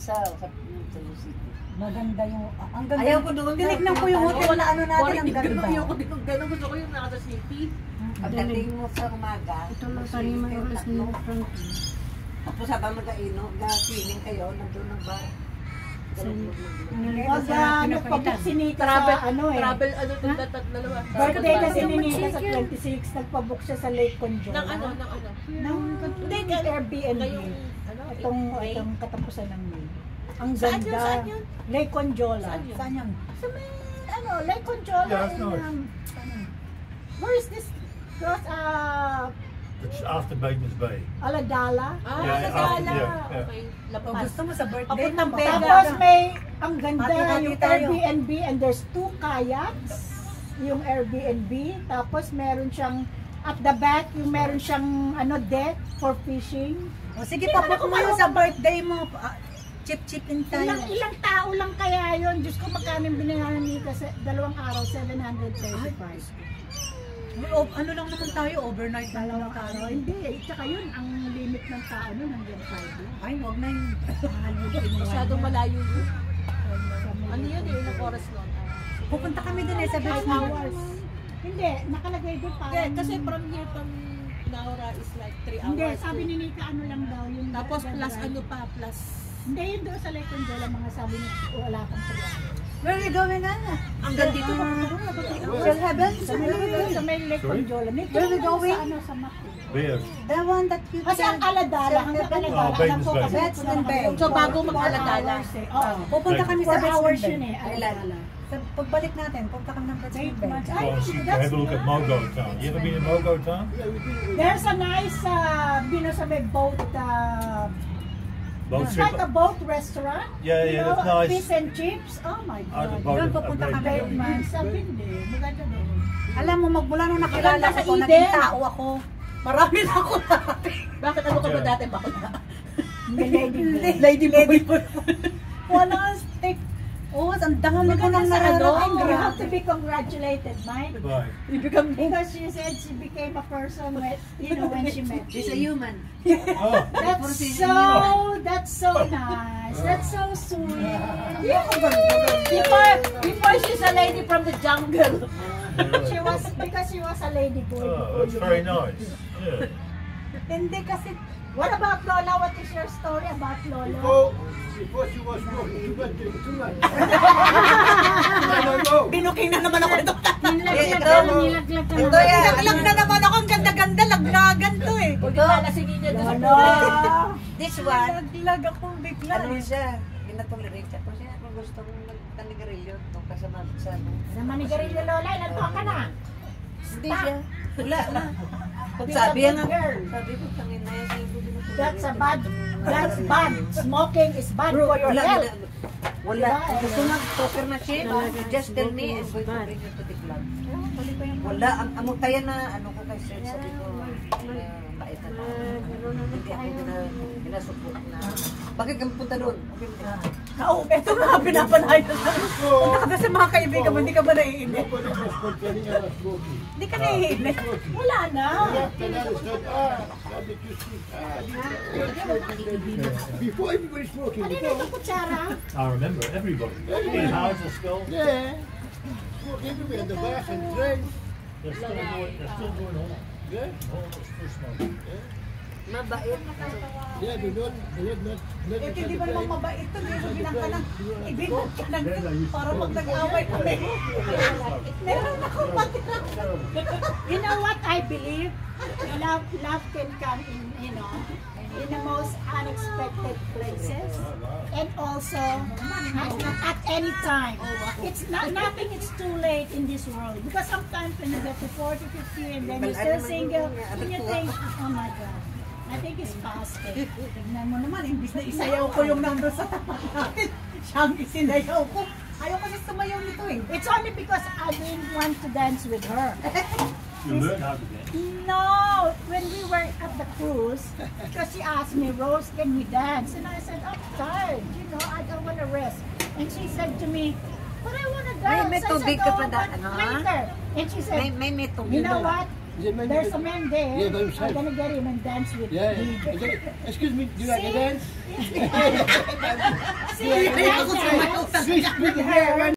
sa City. Maganda yung, ang ganda. Ayaw ko doon. Tinignan ko yung hotel na ano natin, ang ganda. Ayaw ko din kung gano'n. Gusto ko yung nasa City. Pagdating mo sa umaga, ito lang kanina yung oras ng front. tapos habang mag-ainog, feeling kayo, nandun ang bar. Nagpabok si Nika sa ano eh. Travel, dalawa. Birthday kasi ni Nika sa 26, nagpabok siya sa Lake Conjola. Ng ano? Hindi, Airbnb. Itong katapusan ng May. Ang ganda. Saan yun? Lake Conjola. Saan yun? Sa may, Lake Conjola. Yeah, that's nice. Where is this? Cross, It's after Maidens Bay. Aladala. Okay. Gusto mo sa birthday? Papuntang Vega. Tapos may, ang ganda Hati-hati yung tayo. Airbnb and there's 2 kayaks. Yung Airbnb. Tapos meron siyang, at the back, yung meron siyang deck for fishing. O sige, papunta mo sa birthday mo. Chip-chipin tayo. Ilang tao lang kaya yun? Diyos ko, magkano yung binayaran ni kasi 2 araw, 735. Ano lang naman tayo, overnight na lang tayo. Hindi, tsaka yun, ang limit ng tao nun hanggang 5 lang. Ay, huwag na yun. Masyadong malayo yun. Ano yun eh, ilang oras nun? Pupunta kami dun sa 5 hours. Hindi, nakalagay doon parang... Yeah, kasi from here, from Naura is like 3 hours. Hindi, sabi ni Nika, ano lang daw yung... Tapos plus ano pa, plus... Hindi, yun doon sa Lake Conjola, mga sabi niya, wala pang 3 hours. Where are we going na? Hanggang dito pa Shell Heaven? Sa may Lake Conjola. Where are we going? Sa map. Where? The one that you Kasi ang Aladala, hanggang Aladala, Oh, alam ko Bates kasi... Bates and Bates. So bago mag-Aladala. Oo. Pupunta kami sa 4 Bates hours and yun Bates. eh, Aladala. Pagbalik natin, punta kami ng Bates and Bates. Go and see, have a look at Mogo Town. You ever been in Mogo Town? There's a nice, sa may boat, Boat it's like a trip. boat restaurant. Yeah, you yeah, know, that's nice. Fish and chips. Oh my Out of God. boat, Doon a pupunta very kami. good one. Man, sabi hindi. Maganda doon. Alam mo, magmula nung nakilala Maganda sa ko, Eden. naging tao ako. Marami na ako dati. Bakit ano ka ba dati bakla? Hindi, Lady boy. Walang stick. Oh, ang dami ko nang nararating. You have to be congratulated, Mike. Why? Because she said she became a person when, when she met She's a you. human. Oh, That's so nice. That's so sweet. Before she's a lady from the jungle. Because she was a lady boy. oh, that's very nice. Yeah. Hindi kasi, What about Lola? What is your story about Lola? Before she was born, she went to Tulan. binuking na naman ako ito. Nilaglag ka Ito yan. Naglag na naman ako. Ang ganda-ganda. Laglagan to eh. Huwag yung lalasingin niya doon sa Lola! This one, Naglag ako bigla. ano siya, ginatolerate siya. Kung siya, kung gusto mong nagtanigarilyo, nung kasama sa Naman ni Garillo Lola, ilan taon ka na? Hindi siya. Wala na. You're Sabi a nga, good girl. sabi ko, tangin na yan, sabi ko, That's bad. Smoking is bad for your wala, health. wala. Kung gusto mag-poker na siya, just tell me and going to bring you to the club. Wala, ang amutayan na, ano ko kay sir, sabi ko, bait na na. Hindi ako ginasupot na. Bakit kang punta doon? Oo, ito nga pinapanayan na. Punta ka sa mga kaibigan mo, hindi ka ba naiinip? Nobody was complaining about smoking. Hindi ka naiinip. Wala na. After that, it's not, sabi ko before everybody smoking. Ano na itong kutsara? I remember everybody. In house or school. Yeah. Smoke everywhere in the bath and trains. They're still going on. Yeah. Oh, it's still smoking. Mabait. Yeah, they don't, not Eh, hindi ba naman mabait ito? Bilang ka ng, ibilang ka ng, para pag nag-away kami. Meron akong matira. You know what I believe? Love can come in, in the most unexpected places, and also at any time. It's nothing. It's too late in this world, because sometimes when you get to 40, 50, and then you're still single, and you think, oh my God, I think it's past it. Tignan mo naman, imbis na isayaw ko yung number sa tapat natin. Siyang isinayaw ko. Ayaw kasi sumayaw nito eh. It's only because I didn't want to dance with her. You learn how to dance. No, when we were at the cruise, because she asked me, Rose, can we dance? And I said, I'm tired, I don't want to rest. And she said to me, but I want to dance. May I said, tubig ka pa but ano? later. And she said, May tubig. you know what? Is it There's a man there. Yeah, by himself. I'm going to get him and dance with Yeah. me. Excuse me, do you like to See? dance? Swiss with hair.